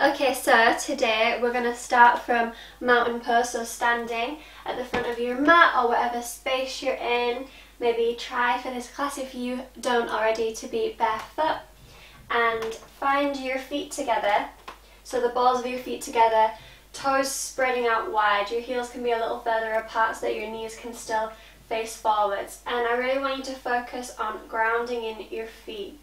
Okay, so today we're going to start from mountain pose, so standing at the front of your mat or whatever space you're in. Maybe try for this class, if you don't already, to be barefoot and find your feet together. So the balls of your feet together, toes spreading out wide. Your heels can be a little further apart so that your knees can still face forwards. And I really want you to focus on grounding in your feet.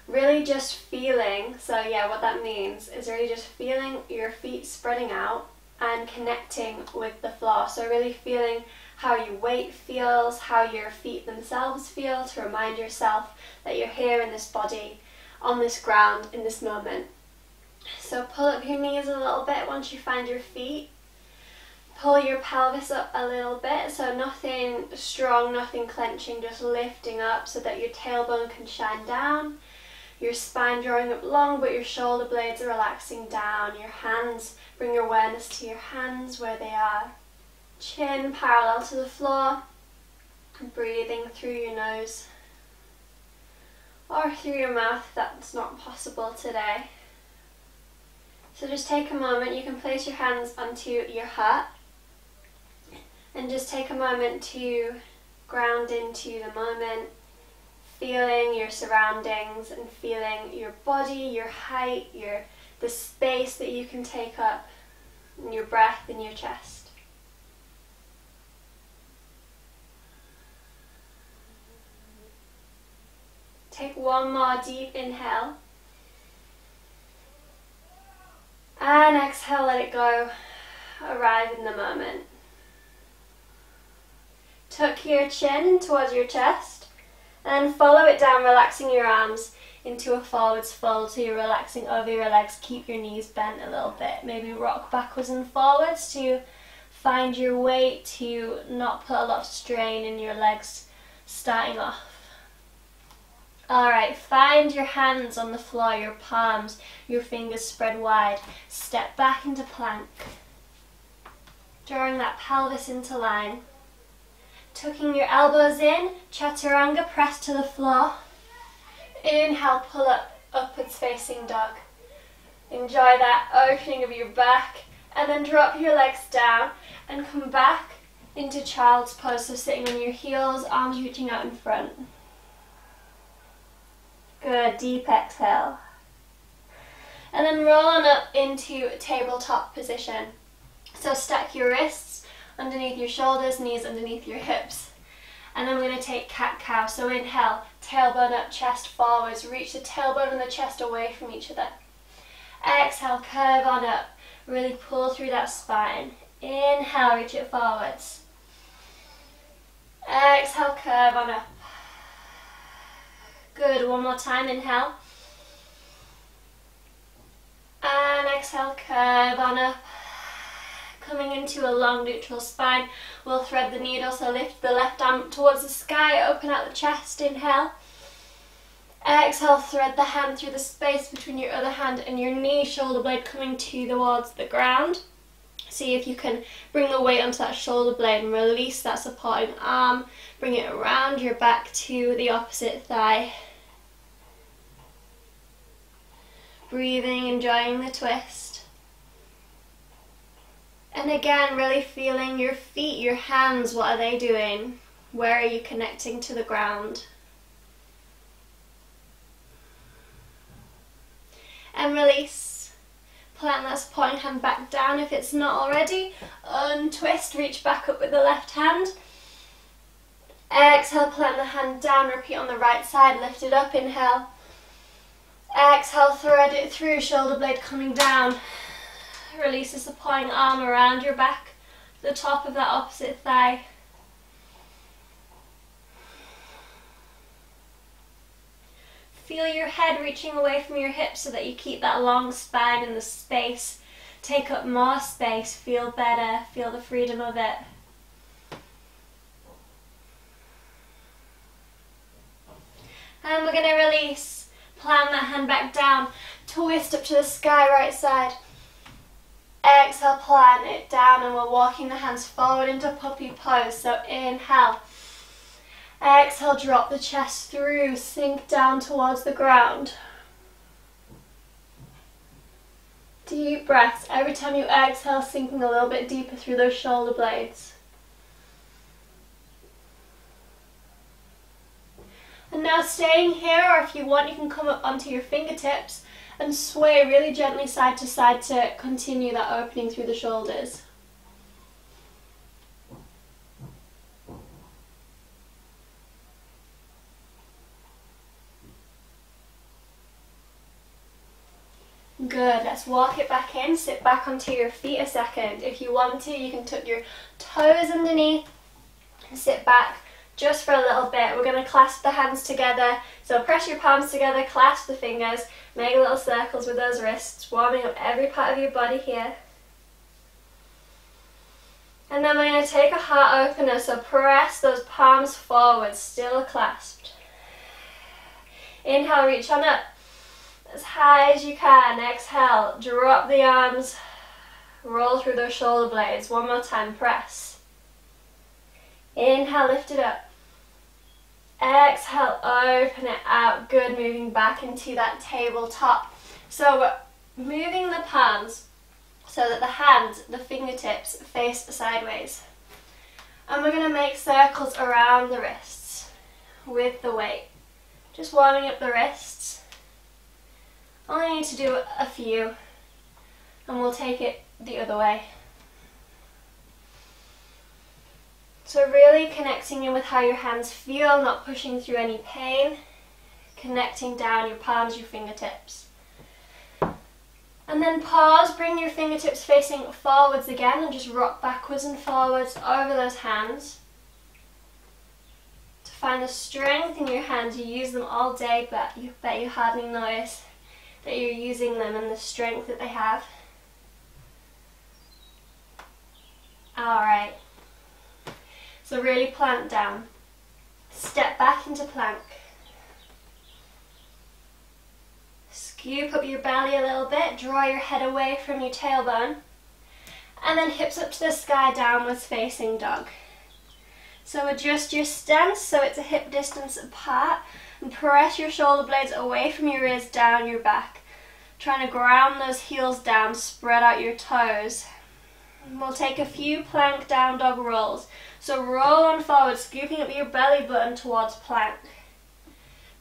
Really just feeling, so yeah, what that means is really just feeling your feet spreading out and connecting with the floor. So really feeling how your weight feels, how your feet themselves feel, to remind yourself that you're here in this body, on this ground, in this moment. So pull up your knees a little bit once you find your feet. Pull your pelvis up a little bit, so nothing strong, nothing clenching, just lifting up so that your tailbone can shine down. Your spine drawing up long, but your shoulder blades are relaxing down. Your hands, bring your awareness to your hands where they are. Chin parallel to the floor. Breathing through your nose or through your mouth if that's not possible today. So just take a moment. You can place your hands onto your heart and just take a moment to ground into the moment. Feeling your surroundings and feeling your body, your height, the space that you can take up, and your breath in your chest. Take one more deep inhale. And exhale, let it go. Arrive in the moment. Tuck your chin towards your chest. And follow it down, relaxing your arms into a forwards fold, so you're relaxing over your legs. Keep your knees bent a little bit. Maybe rock backwards and forwards to find your weight, to not put a lot of strain in your legs starting off. Alright, find your hands on the floor, your palms, your fingers spread wide. Step back into plank. Drawing that pelvis into line. Tucking your elbows in, chaturanga, press to the floor. Inhale, pull up, upwards facing dog. Enjoy that opening of your back, and then drop your legs down and come back into child's pose, so sitting on your heels, arms reaching out in front. Good, deep exhale. And then roll on up into tabletop position. So stack your wrists underneath your shoulders, knees underneath your hips. And then we're going to take cat-cow. So inhale, tailbone up, chest forwards. Reach the tailbone and the chest away from each other. Exhale, curve on up. Really pull through that spine. Inhale, reach it forwards. Exhale, curve on up. Good, one more time, inhale. And exhale, curve on up. Coming into a long neutral spine, we'll thread the needle, so lift the left arm towards the sky, open out the chest, inhale. Exhale, thread the hand through the space between your other hand and your knee, shoulder blade coming towards the ground. See if you can bring the weight onto that shoulder blade and release that supporting arm. Bring it around your back to the opposite thigh. Breathing, enjoying the twist. And again, really feeling your feet, your hands, what are they doing? Where are you connecting to the ground? And release. Plant that supporting hand back down if it's not already. Untwist, reach back up with the left hand. Exhale, plant the hand down, repeat on the right side, lift it up, inhale. Exhale, thread it through, shoulder blade coming down. Release the supporting arm around your back, the top of that opposite thigh. Feel your head reaching away from your hips so that you keep that long spine in the space. Take up more space, feel better, feel the freedom of it. And we're going to release. Plant that hand back down, twist up to the sky, right side. Exhale, plant it down, and we're walking the hands forward into puppy pose. So inhale. Exhale, drop the chest through, sink down towards the ground. Deep breaths. Every time you exhale, sinking a little bit deeper through those shoulder blades. And now staying here, or if you want, you can come up onto your fingertips and sway really gently side to side to continue that opening through the shoulders. Good, let's walk it back in, sit back onto your feet a second. If you want to, you can tuck your toes underneath and sit back just for a little bit. We're going to clasp the hands together, so press your palms together, clasp the fingers, make little circles with those wrists, warming up every part of your body here. And then we're going to take a heart opener, so press those palms forward, still clasped. Inhale, reach on up as high as you can. Exhale, drop the arms, roll through those shoulder blades. One more time, press. Inhale, lift it up. Exhale, open it out. Good, moving back into that tabletop. So we're moving the palms so that the hands, the fingertips, face sideways. And we're going to make circles around the wrists with the weight. Just warming up the wrists. Only need to do a few, and we'll take it the other way. So really connecting in with how your hands feel, not pushing through any pain, connecting down your palms, your fingertips. And then pause, bring your fingertips facing forwards again and just rock backwards and forwards over those hands. To find the strength in your hands, you use them all day, but you bet you hardly notice that you're using them and the strength that they have. Alright. So really plant down. Step back into plank. Scoop up your belly a little bit, draw your head away from your tailbone, and then hips up to the sky, downwards facing dog. So adjust your stance so it's a hip distance apart, and press your shoulder blades away from your ears, down your back. Trying to ground those heels down, spread out your toes. We'll take a few plank down dog rolls. So roll on forward, scooping up your belly button towards plank.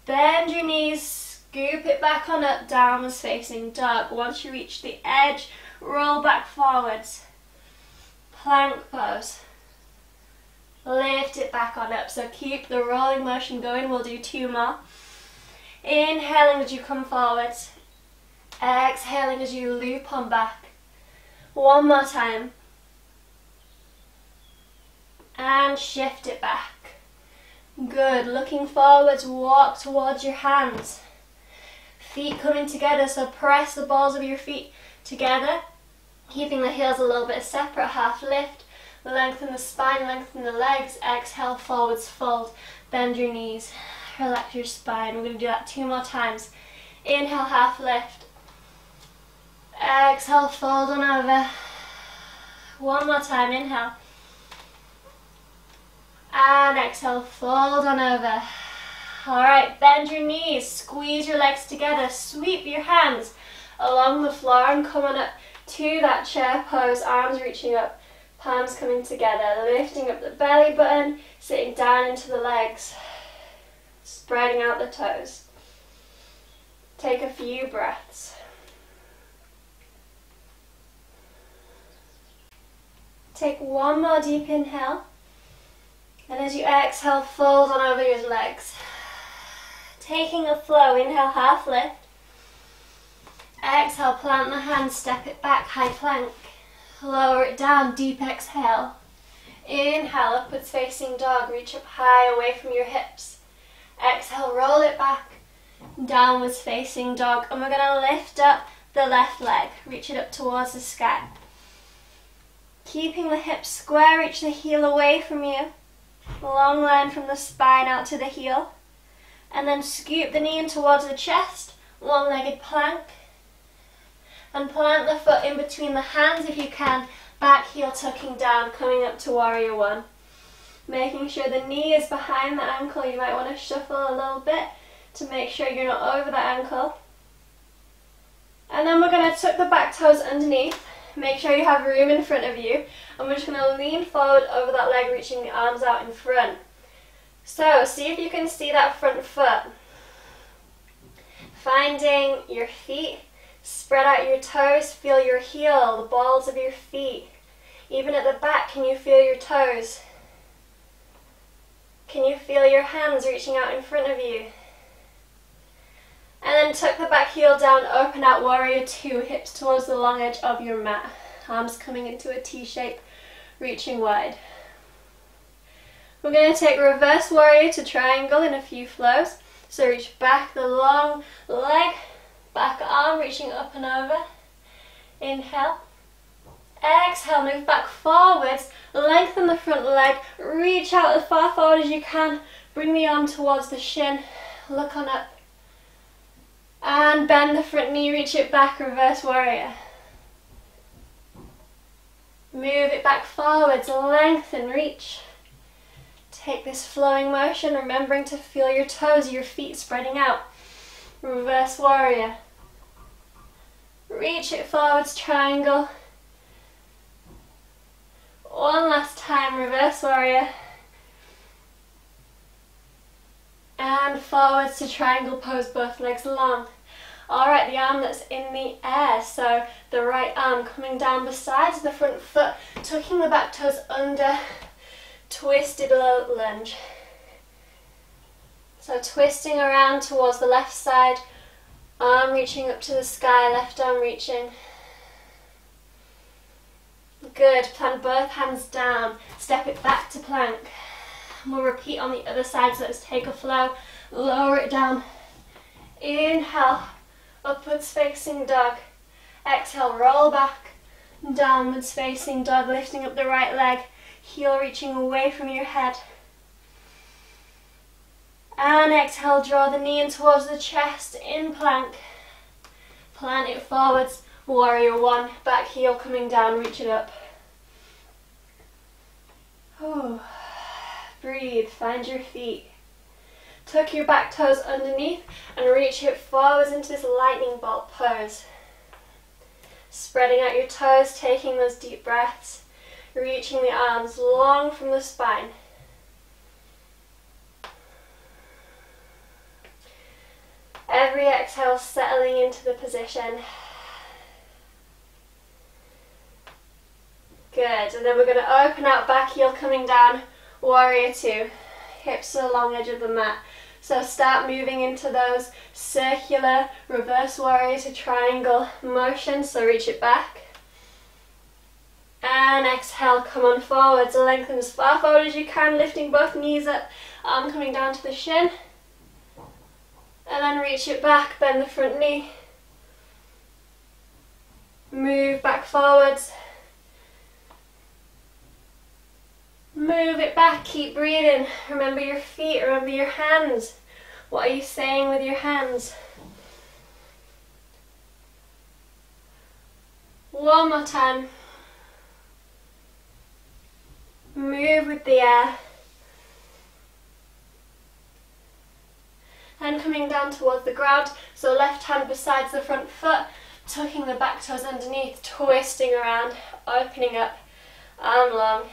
Bend your knees, scoop it back on up, downwards facing dog. Once you reach the edge, roll back forwards. Plank pose. Lift it back on up. So keep the rolling motion going. We'll do two more. Inhaling as you come forwards. Exhaling as you loop on back. One more time. And shift it back. Good. Looking forwards, walk towards your hands. Feet coming together, so press the balls of your feet together. Keeping the heels a little bit separate, half lift. Lengthen the spine, lengthen the legs. Exhale, forwards fold. Bend your knees. Relax your spine. We're going to do that two more times. Inhale, half lift. Exhale, fold on over. One more time, inhale. And exhale, fold on over. Alright, bend your knees, squeeze your legs together, sweep your hands along the floor and come on up to that chair pose, arms reaching up, palms coming together, lifting up the belly button, sitting down into the legs, spreading out the toes. Take a few breaths. Take one more deep inhale. And as you exhale, fold on over your legs. Taking a flow, inhale, half lift. Exhale, plant the hands, step it back, high plank. Lower it down, deep exhale. Inhale, upwards facing dog, reach up high away from your hips. Exhale, roll it back, downwards facing dog. And we're going to lift up the left leg, reach it up towards the sky. Keeping the hips square, reach the heel away from you. Long line from the spine out to the heel. And then scoop the knee in towards the chest, long-legged plank. And plant the foot in between the hands if you can, back heel tucking down, coming up to warrior one. Making sure the knee is behind the ankle. You might want to shuffle a little bit to make sure you're not over the ankle. And then we're going to tuck the back toes underneath. Make sure you have room in front of you. And we're just going to lean forward over that leg, reaching the arms out in front. So see if you can see that front foot. Finding your feet. Spread out your toes. Feel your heel, the balls of your feet. Even at the back, can you feel your toes? Can you feel your hands reaching out in front of you? And then tuck the back heel down, open out Warrior Two, hips towards the long edge of your mat. Arms coming into a T shape, reaching wide. We're going to take Reverse Warrior to Triangle in a few flows. So reach back the long leg, back arm reaching up and over. Inhale. Exhale, move back forwards, lengthen the front leg, reach out as far forward as you can, bring the arm towards the shin, look on up. And bend the front knee, reach it back, Reverse Warrior. Move it back forwards, lengthen, reach. Take this flowing motion, remembering to feel your toes, your feet spreading out. Reverse Warrior. Reach it forwards, triangle. One last time, Reverse Warrior. And forwards to triangle pose, both legs long. Alright, the arm that's in the air, so the right arm coming down besides the front foot, tucking the back toes under, twisted low lunge. So twisting around towards the left side, arm reaching up to the sky, left arm reaching. Good, plant both hands down, step it back to plank. We'll repeat on the other side, so let's take a flow, lower it down. Inhale, upwards facing dog. Exhale, roll back, downwards facing dog, lifting up the right leg, heel reaching away from your head. And exhale, draw the knee in towards the chest, in plank. Plant it forwards, Warrior One, back heel coming down, reach it up. Oh. Breathe, find your feet. Tuck your back toes underneath and reach it forwards into this lightning bolt pose. Spreading out your toes, taking those deep breaths, reaching the arms long from the spine. Every exhale settling into the position. Good, and then we're going to open out, back heel coming down, Warrior Two, hips to the long edge of the mat. So start moving into those circular Reverse Warrior to Triangle motions, so reach it back. And exhale, come on forwards, lengthen as far forward as you can, lifting both knees up, arm coming down to the shin. And then reach it back, bend the front knee. Move back forwards. Move it back, keep breathing. Remember your feet, remember your hands. What are you saying with your hands? One more time. Move with the air. And coming down towards the ground, so left hand besides the front foot, tucking the back toes underneath, twisting around, opening up, arm long.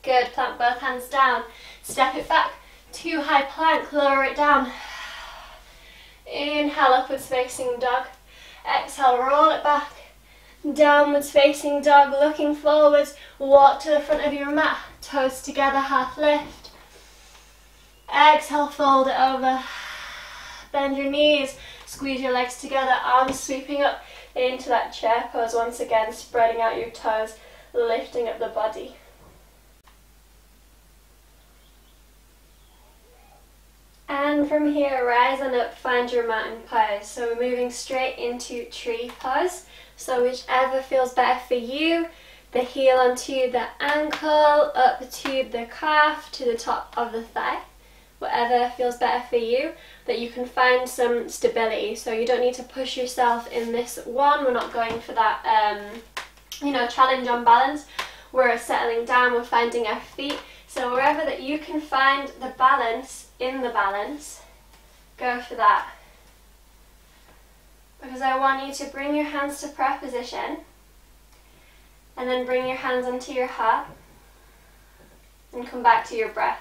Good, plant both hands down, step it back, to high plank, lower it down. Inhale, upwards facing dog. Exhale, roll it back. Downwards facing dog, looking forwards, walk to the front of your mat, toes together, half lift. Exhale, fold it over. Bend your knees, squeeze your legs together, arms sweeping up into that chair pose once again, spreading out your toes, lifting up the body. And from here, rise on up, find your mountain pose. So we're moving straight into tree pose. So whichever feels better for you, the heel onto the ankle, up to the calf, to the top of the thigh. whatever feels better for you, that you can find some stability. So you don't need to push yourself in this one. We're not going for that, you know, challenge on balance. We're settling down, we're finding our feet. So wherever that you can find the balance in the balance, go for that. Because I want you to bring your hands to prayer position and then bring your hands onto your heart and come back to your breath.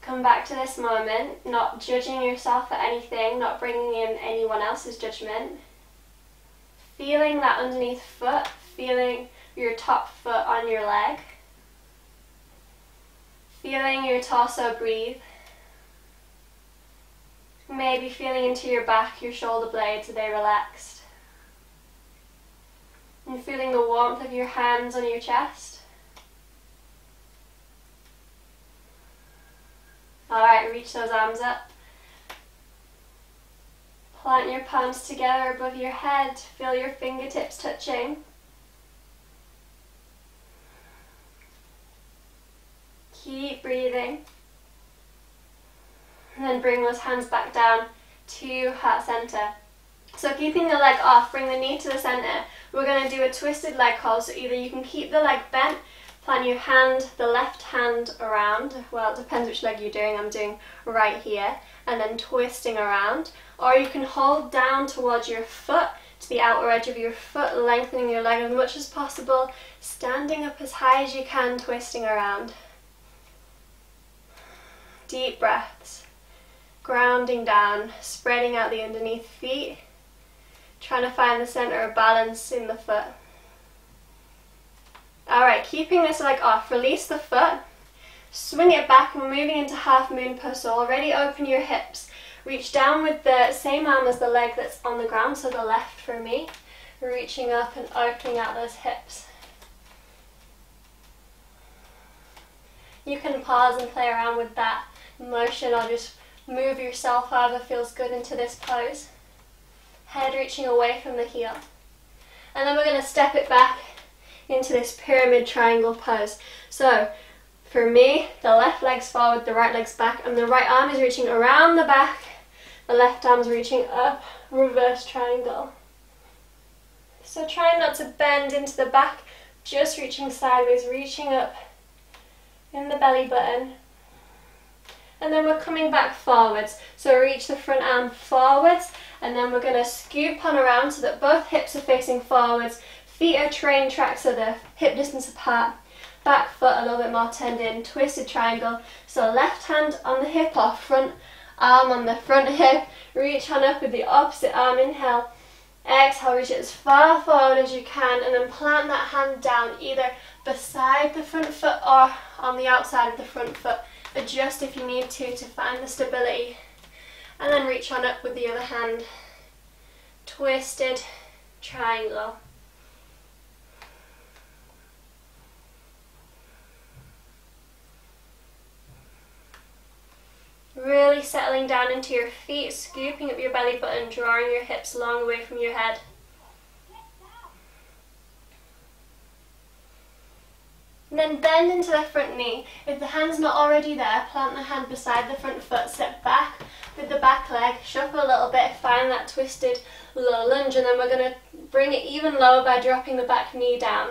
Come back to this moment, not judging yourself for anything, not bringing in anyone else's judgment. Feeling that underneath foot, feeling your top foot on your leg. Feeling your torso breathe. Maybe feeling into your back, your shoulder blades, are they relaxed? And feeling the warmth of your hands on your chest. Alright, reach those arms up. Plant your palms together above your head. Feel your fingertips touching. Keep breathing. And then bring those hands back down to heart center. So keeping the leg off, bring the knee to the center. We're going to do a twisted leg hold. So either you can keep the leg bent, plant your hand, the left hand around. Well, it depends which leg you're doing. I'm doing right here. And then twisting around. Or you can hold down towards your foot, to the outer edge of your foot, lengthening your leg as much as possible. Standing up as high as you can, twisting around. Deep breaths. Grounding down, spreading out the underneath feet. Trying to find the center of balance in the foot. Alright, keeping this leg off, release the foot. Swing it back and we're moving into half moon pose. So already open your hips. Reach down with the same arm as the leg that's on the ground, so the left for me. Reaching up and opening out those hips. You can pause and play around with that motion or just move yourself however feels good into this pose. Head reaching away from the heel. And then we're going to step it back into this pyramid triangle pose. So for me, the left leg's forward, the right leg's back, and the right arm is reaching around the back, the left arm's reaching up, reverse triangle. So try not to bend into the back, just reaching sideways, reaching up in the belly button. And then we're coming back forwards. So reach the front arm forwards, and then we're going to scoop on around so that both hips are facing forwards. Feet are train track, so they're hip distance apart. Back foot a little bit more turned in, twisted triangle. So left hand on the hip or front arm on the front hip. Reach on up with the opposite arm. Inhale. Exhale, reach it as far forward as you can, and then plant that hand down either beside the front foot or on the outside of the front foot. Adjust if you need to find the stability. And then reach on up with the other hand. Twisted triangle. Really settling down into your feet, scooping up your belly button, drawing your hips long away from your head. And then bend into the front knee. If the hand's not already there, plant the hand beside the front foot, step back with the back leg, shuffle a little bit, find that twisted low lunge, and then we're going to bring it even lower by dropping the back knee down.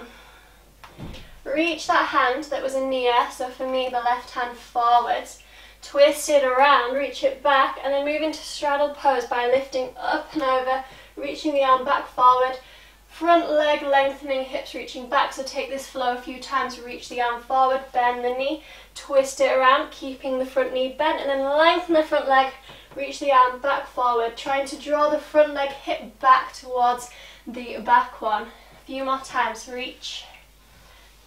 Reach that hand that was in the air, so for me the left hand forwards. Twist it around, reach it back, and then move into straddle pose by lifting up and over, reaching the arm back forward, front leg lengthening, hips reaching back. So take this flow a few times, reach the arm forward, bend the knee, twist it around, keeping the front knee bent, and then lengthen the front leg, reach the arm back forward, trying to draw the front leg hip back towards the back one. A few more times, reach,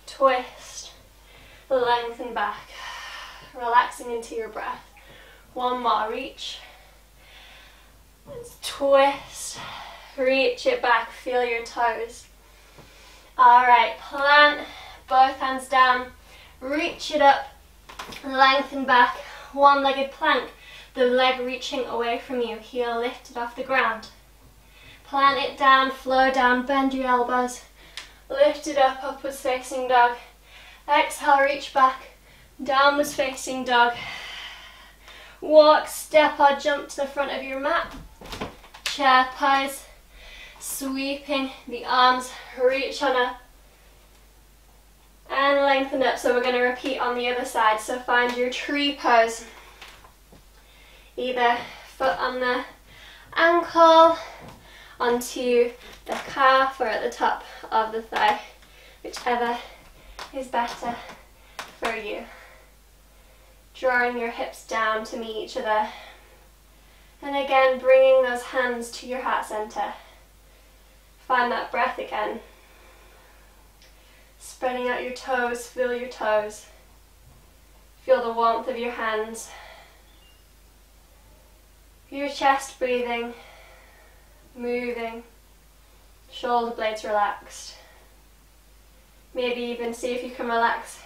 twist, lengthen back. Relaxing into your breath. One more, reach, twist, reach it back, feel your toes. Alright, plant both hands down, reach it up, lengthen back, one-legged plank, the leg reaching away from you, heel lifted off the ground. Plant it down, flow down, bend your elbows, lift it up, upwards facing dog. Exhale, reach back. Downwards facing dog. Walk, step or jump to the front of your mat. Chair pose. Sweeping the arms, reach on up. And lengthen up. So we're going to repeat on the other side. So find your tree pose. Either foot on the ankle, onto the calf, or at the top of the thigh. Whichever is better for you. Drawing your hips down to meet each other. And again, bringing those hands to your heart center. Find that breath again. Spreading out your toes, feel your toes. Feel the warmth of your hands. Your chest breathing, moving. Shoulder blades relaxed. Maybe even see if you can relax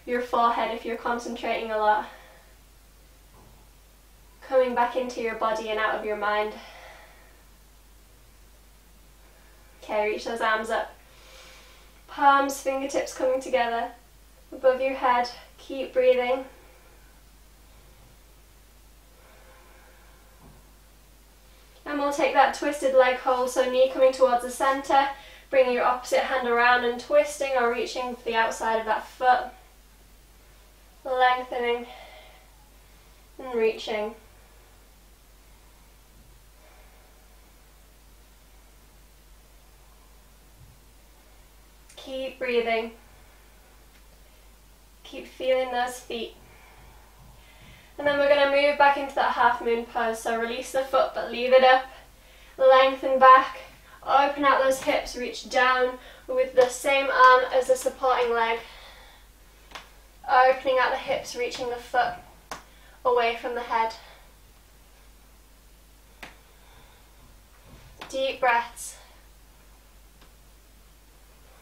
your forehead if you're concentrating a lot. Coming back into your body and out of your mind. Okay, reach those arms up. Palms, fingertips coming together above your head. Keep breathing. And we'll take that twisted leg hold, so knee coming towards the center. Bring your opposite hand around and twisting or reaching for the outside of that foot. Lengthening and reaching. Keep breathing. Keep feeling those feet. And then we're going to move back into that half moon pose. So release the foot but leave it up. Lengthen back. Open out those hips. Reach down with the same arm as the supporting leg. Opening out the hips, reaching the foot away from the head. Deep breaths.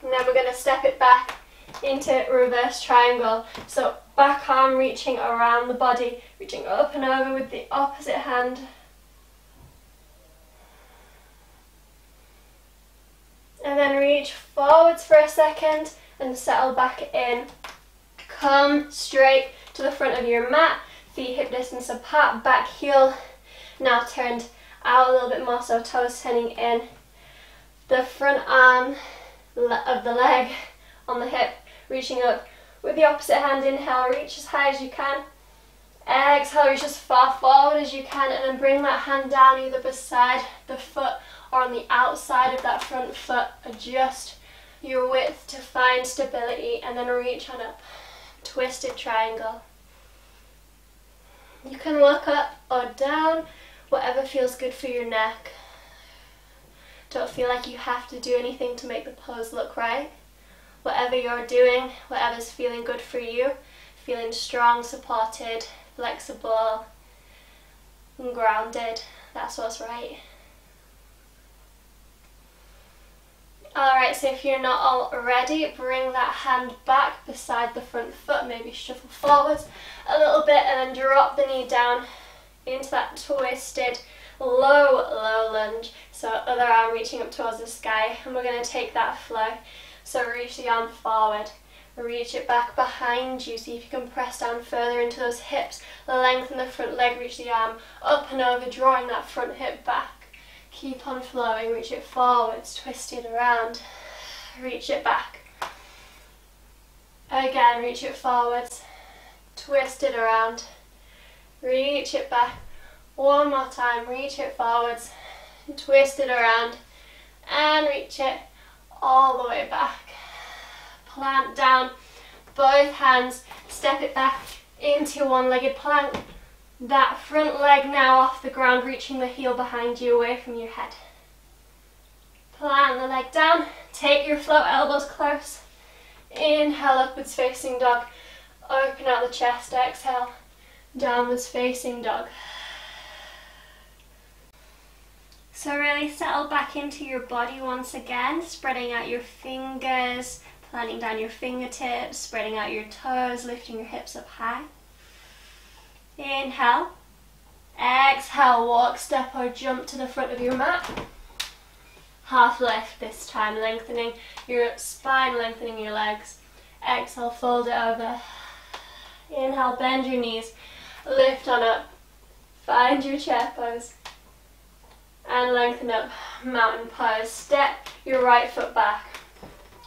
And then we're going to step it back into reverse triangle. So back arm reaching around the body, reaching up and over with the opposite hand. And then reach forwards for a second and settle back in. Come straight to the front of your mat, feet hip distance apart, back heel now turned out a little bit more, so toes turning in. The front arm of the leg on the hip, reaching up with the opposite hand. Inhale, reach as high as you can. Exhale, reach as far forward as you can, and then bring that hand down either beside the foot or on the outside of that front foot. Adjust your width to find stability, and then reach on up. Twisted triangle. You can look up or down, whatever feels good for your neck. Don't feel like you have to do anything to make the pose look right. Whatever you're doing, whatever's feeling good for you, feeling strong, supported, flexible, and grounded, that's what's right. Alright, so if you're not already, bring that hand back beside the front foot, maybe shuffle forwards a little bit and then drop the knee down into that twisted low lunge. So other arm reaching up towards the sky, and we're going to take that flow. So reach the arm forward, reach it back behind you, see if you can press down further into those hips, lengthen the front leg, reach the arm up and over, drawing that front hip back. Keep on flowing, reach it forwards, twist it around, reach it back. Again, reach it forwards, twist it around, reach it back. One more time, reach it forwards, twist it around, and reach it all the way back. Plant down, both hands, step it back into one-legged plank. That front leg now off the ground, reaching the heel behind you away from your head. Plant the leg down, take your float, elbows close. Inhale, upwards facing dog. Open out the chest, exhale, downwards facing dog. So really settle back into your body once again, spreading out your fingers, planting down your fingertips, spreading out your toes, lifting your hips up high. Inhale, exhale, walk, step or jump to the front of your mat. Half lift this time, lengthening your spine, lengthening your legs. Exhale, fold it over. Inhale, bend your knees, lift on up, find your chair pose, and lengthen up, mountain pose. Step your right foot back.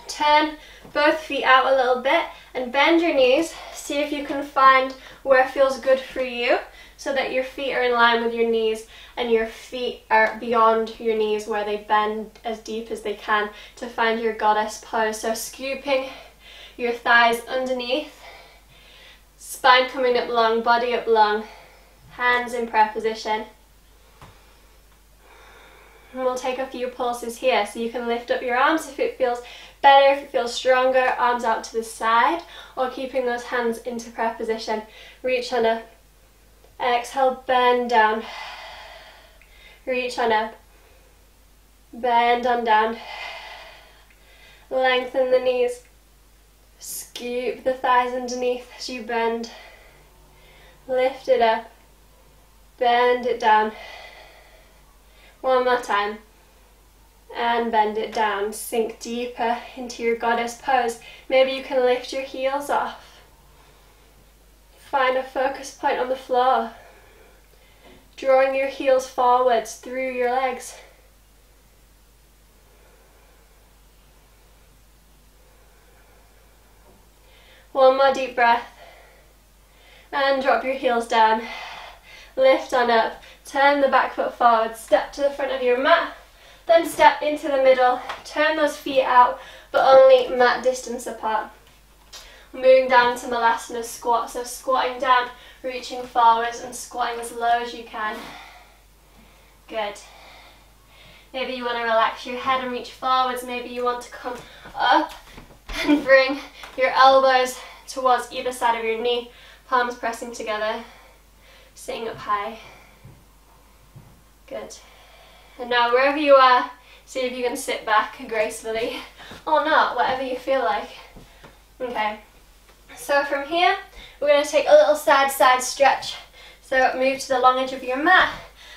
Turn both feet out a little bit and bend your knees. See if you can find where it feels good for you so that your feet are in line with your knees and your feet are beyond your knees where they bend as deep as they can to find your goddess pose. So scooping your thighs underneath, spine coming up long, body up long, hands in prayer position. And we'll take a few pulses here, so you can lift up your arms if it feels better, if it feels stronger, arms out to the side, or keeping those hands into prayer position. Reach on up, exhale, bend down, reach on up, bend on down, lengthen the knees, scoop the thighs underneath as you bend, lift it up, bend it down. One more time, and bend it down. Sink deeper into your goddess pose. Maybe you can lift your heels off. Find a focus point on the floor. Drawing your heels forwards through your legs. One more deep breath. And drop your heels down. Lift on up. Turn the back foot forward, step to the front of your mat, then step into the middle, turn those feet out, but only mat distance apart. Moving down to Molasses Squat, so squatting down, reaching forwards and squatting as low as you can. Good. Maybe you want to relax your head and reach forwards, maybe you want to come up and bring your elbows towards either side of your knee, palms pressing together, sitting up high. Good. And now wherever you are, see if you can sit back gracefully or not, whatever you feel like. Okay. So from here, we're going to take a little side stretch. So move to the long edge of your mat.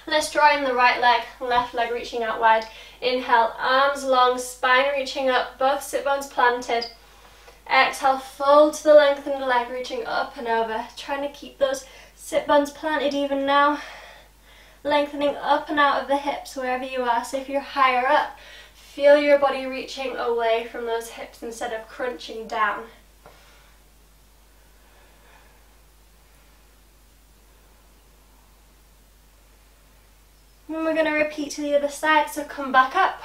Let's draw in the right leg, left leg reaching out wide. Inhale, arms long, spine reaching up, both sit bones planted. Exhale, fold to the lengthened leg, reaching up and over. Trying to keep those sit bones planted even now. Lengthening up and out of the hips wherever you are. So if you're higher up, feel your body reaching away from those hips instead of crunching down. And we're going to repeat to the other side, so come back up.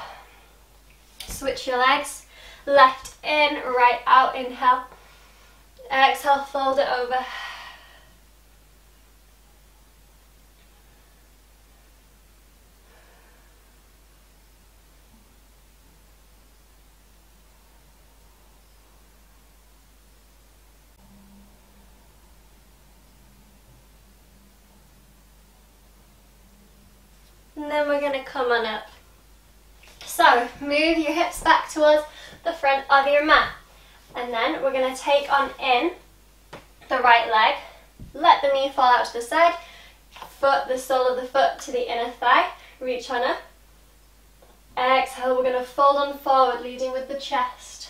Switch your legs, left in, right out, inhale. Exhale, fold it over. And then we're going to come on up. So move your hips back towards the front of your mat. And then we're going to take on in the right leg. Let the knee fall out to the side. Foot, the sole of the foot to the inner thigh. Reach on up. Exhale, we're going to fold on forward, leading with the chest.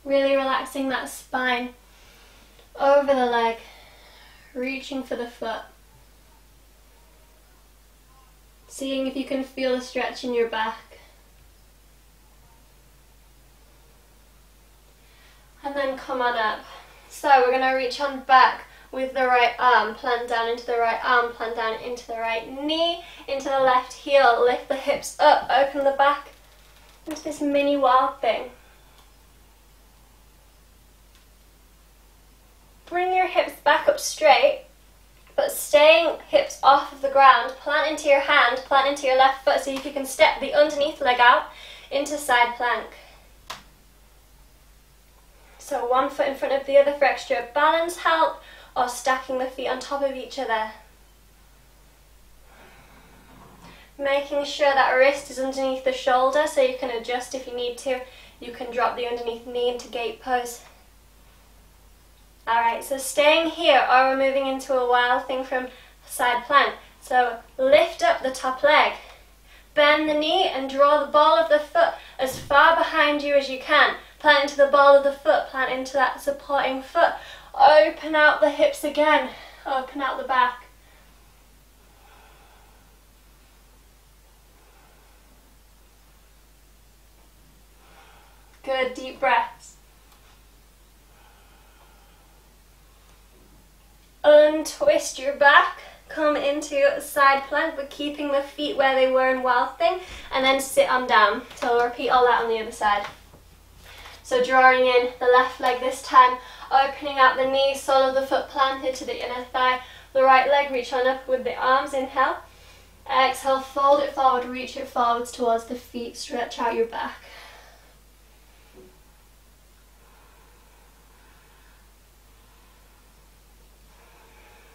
Really relaxing that spine over the leg, reaching for the foot. Seeing if you can feel the stretch in your back. And then come on up. So we're going to reach on back with the right arm, plant down into the right arm, plant down into the right knee, into the left heel, lift the hips up, open the back into this mini wild thing. Bring your hips back up straight, but staying hips off of the ground. Plant into your hand, plant into your left foot, so if you can step the underneath leg out into side plank. So one foot in front of the other for extra balance help, or stacking the feet on top of each other. Making sure that wrist is underneath the shoulder so you can adjust if you need to. You can drop the underneath knee into gate pose. Alright, so staying here, or we're moving into a wild thing from side plank. So lift up the top leg, bend the knee and draw the ball of the foot as far behind you as you can. Plant into the ball of the foot, plant into that supporting foot. Open out the hips again, open out the back. Good, deep breaths. Untwist your back, come into a side plank but keeping the feet where they were in wild thing, and then sit on down. So we'll repeat all that on the other side. So drawing in the left leg this time, opening out the knee, sole of the foot planted to the inner thigh, the right leg reach on up with the arms, inhale. Exhale, fold it forward, reach it forwards towards the feet, stretch out your back.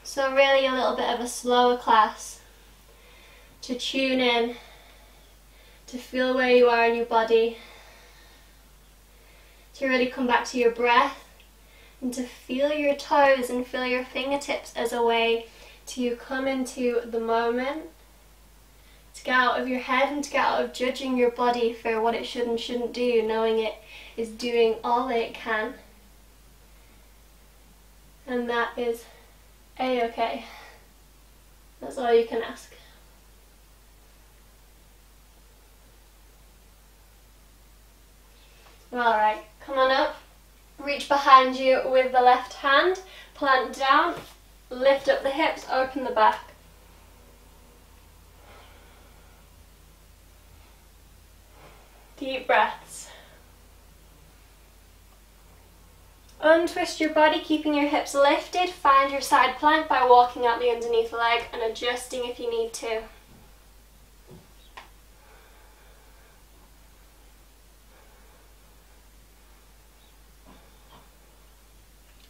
So really a little bit of a slower class to tune in, to feel where you are in your body, to really come back to your breath and to feel your toes and feel your fingertips as a way to come into the moment, to get out of your head and to get out of judging your body for what it should and shouldn't do, knowing it is doing all that it can. And that is A-okay. That's all you can ask. Alright, come on up. Reach behind you with the left hand. Plant down. Lift up the hips. Open the back. Deep breaths. Untwist your body, keeping your hips lifted. Find your side plank by walking out the underneath leg and adjusting if you need to.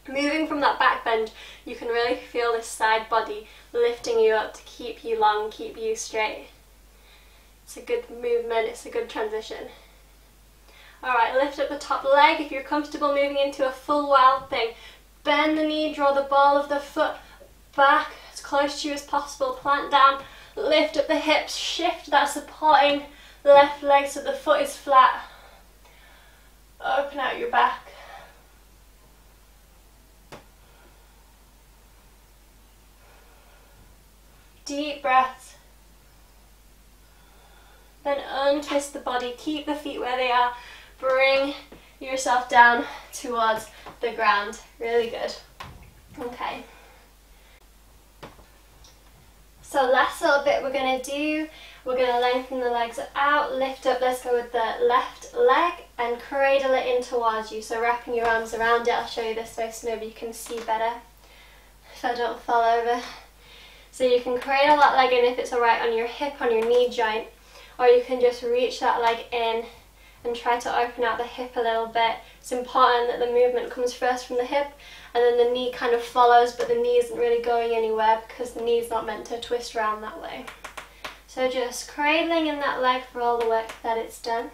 Moving from that back bend, you can really feel this side body lifting you up to keep you long, keep you straight. It's a good movement, it's a good transition. Alright, lift up the top leg if you're comfortable moving into a full wild thing. Bend the knee, draw the ball of the foot back as close to you as possible. Plant down, lift up the hips, shift that supporting left leg so the foot is flat. Open out your back. Deep breaths. Then untwist the body, keep the feet where they are. Bring yourself down towards the ground. Really good. Okay. So last little bit we're going to do, we're going to lengthen the legs out, lift up, let's go with the left leg and cradle it in towards you. So wrapping your arms around it, I'll show you this way so maybe you can see better if I don't fall over. So you can cradle that leg in if it's alright on your hip, on your knee joint, or you can just reach that leg in and try to open out the hip a little bit. It's important that the movement comes first from the hip and then the knee kind of follows, but the knee isn't really going anywhere because the knee is not meant to twist around that way. So just cradling in that leg for all the work that it's done.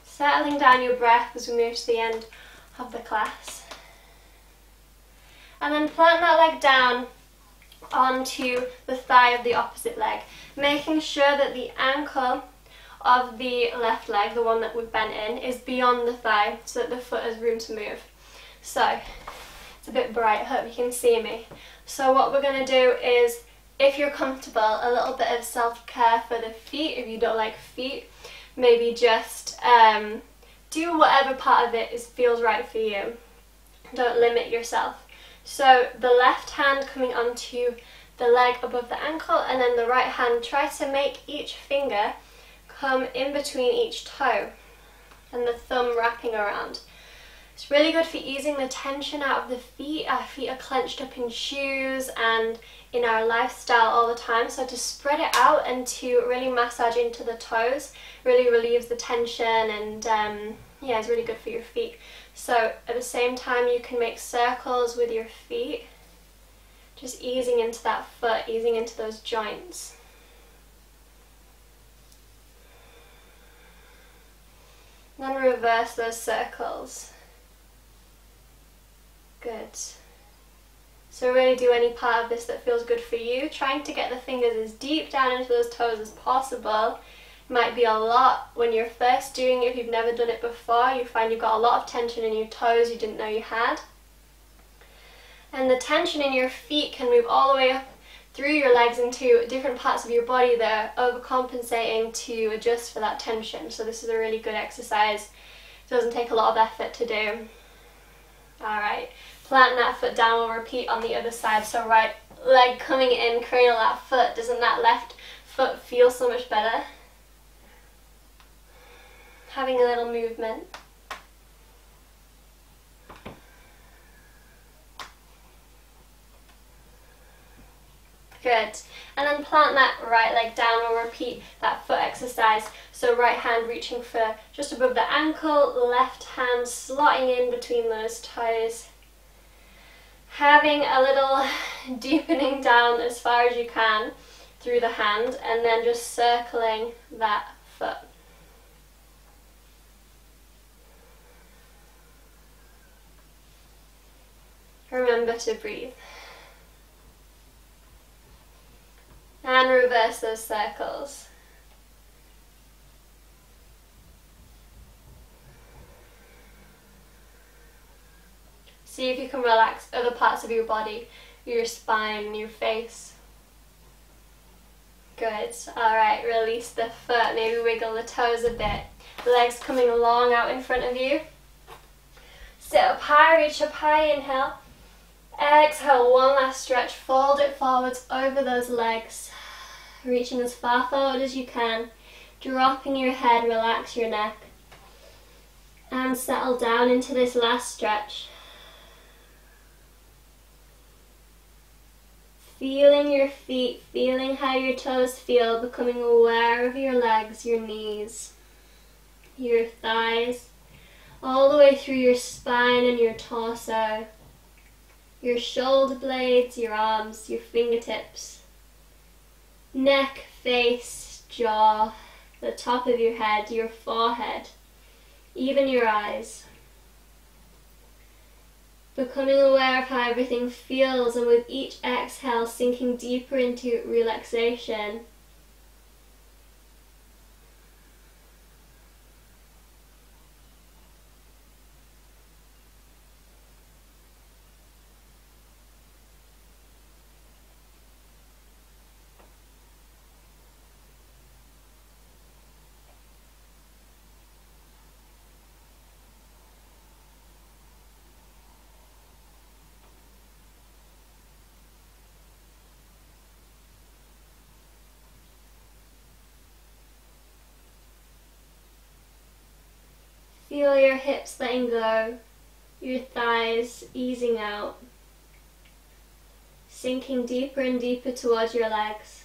Settling down your breath as we move to the end of the class. And then plant that leg down onto the thigh of the opposite leg, making sure that the ankle of the left leg, the one that we've bent in, is beyond the thigh so that the foot has room to move. So, it's a bit bright, hope you can see me. So what we're going to do is, if you're comfortable, a little bit of self-care for the feet. If you don't like feet, maybe just do whatever part of it feels right for you. Don't limit yourself. So the left hand coming onto the leg above the ankle, and then the right hand, try to make each finger come in between each toe and the thumb wrapping around. It's really good for easing the tension out of the feet. Our feet are clenched up in shoes and in our lifestyle all the time, so to spread it out and to really massage into the toes really relieves the tension, and yeah, it's really good for your feet. So at the same time you can make circles with your feet, just easing into that foot, easing into those joints. Then reverse those circles. Good. So really do any part of this that feels good for you. Trying to get the fingers as deep down into those toes as possible. It might be a lot when you're first doing it. If you've never done it before, you find you've got a lot of tension in your toes you didn't know you had. And the tension in your feet can move all the way up through your legs into different parts of your body that are overcompensating to adjust for that tension. So this is a really good exercise. It doesn't take a lot of effort to do. Alright, plant that foot down, we'll repeat on the other side. So right leg coming in, cradle that foot. Doesn't that left foot feel so much better? Having a little movement. Good. And then plant that right leg down. We'll repeat that foot exercise. So right hand reaching for just above the ankle, left hand slotting in between those toes. Having a little deepening down as far as you can through the hand, and then just circling that foot. Remember to breathe. And reverse those circles. See if you can relax other parts of your body, your spine, your face. Good. Alright, release the foot, maybe wiggle the toes a bit. Legs coming long out in front of you. Sit up high, reach up high, inhale. Exhale, one last stretch, fold it forwards over those legs. Reaching as far forward as you can. Dropping your head, relax your neck. And settle down into this last stretch. Feeling your feet, feeling how your toes feel, becoming aware of your legs, your knees, your thighs, all the way through your spine and your torso, your shoulder blades, your arms, your fingertips, neck, face, jaw, the top of your head, your forehead, even your eyes. Becoming aware of how everything feels, and with each exhale sinking deeper into relaxation. Feel your hips letting go, your thighs easing out, sinking deeper and deeper towards your legs.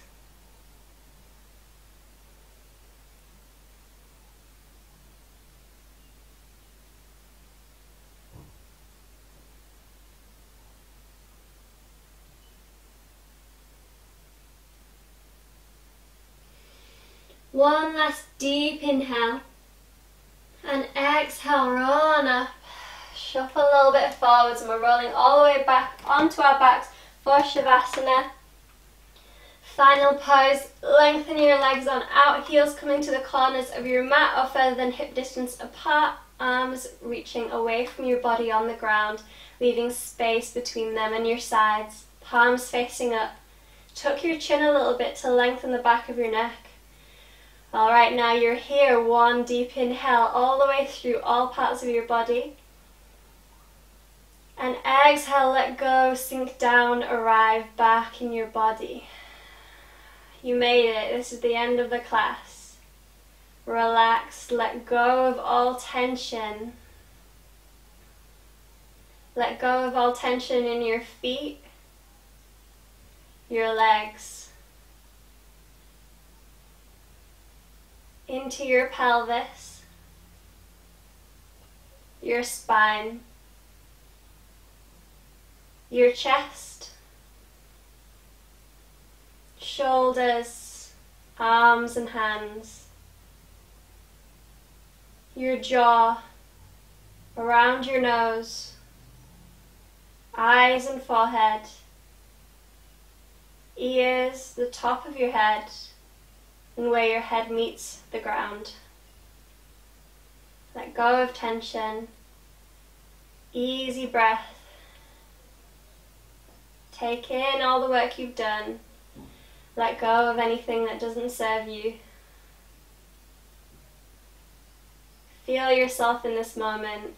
One last deep inhale. And exhale, roll on up, shuffle a little bit forwards, and we're rolling all the way back onto our backs for Shavasana. Final pose, lengthen your legs on out, heels coming to the corners of your mat or further than hip distance apart, arms reaching away from your body on the ground, leaving space between them and your sides, palms facing up. Tuck your chin a little bit to lengthen the back of your neck. Alright, now you're here, one deep inhale all the way through all parts of your body. And exhale, let go, sink down, arrive back in your body. You made it, this is the end of the class. Relax, let go of all tension. Let go of all tension in your feet, your legs. Into your pelvis, your spine, your chest, shoulders, arms and hands, your jaw, around your nose, eyes and forehead, ears, the top of your head, and where your head meets the ground. Let go of tension. Easy breath. Take in all the work you've done. Let go of anything that doesn't serve you. Feel yourself in this moment.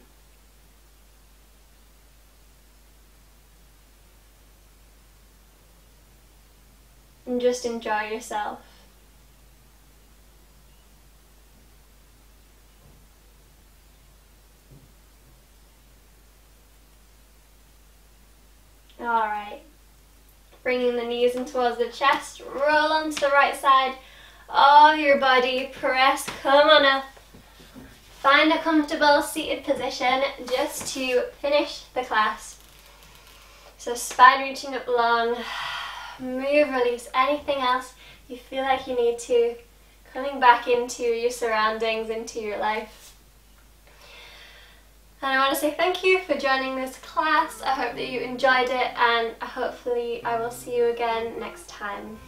And just enjoy yourself. Alright. Bringing the knees in towards the chest. Roll onto the right side of your body. Press, come on up. Find a comfortable seated position just to finish the class. So spine reaching up long. Move, release anything else you feel like you need to. Coming back into your surroundings, into your life. And I want to say thank you for joining this class. I hope that you enjoyed it, and hopefully I will see you again next time.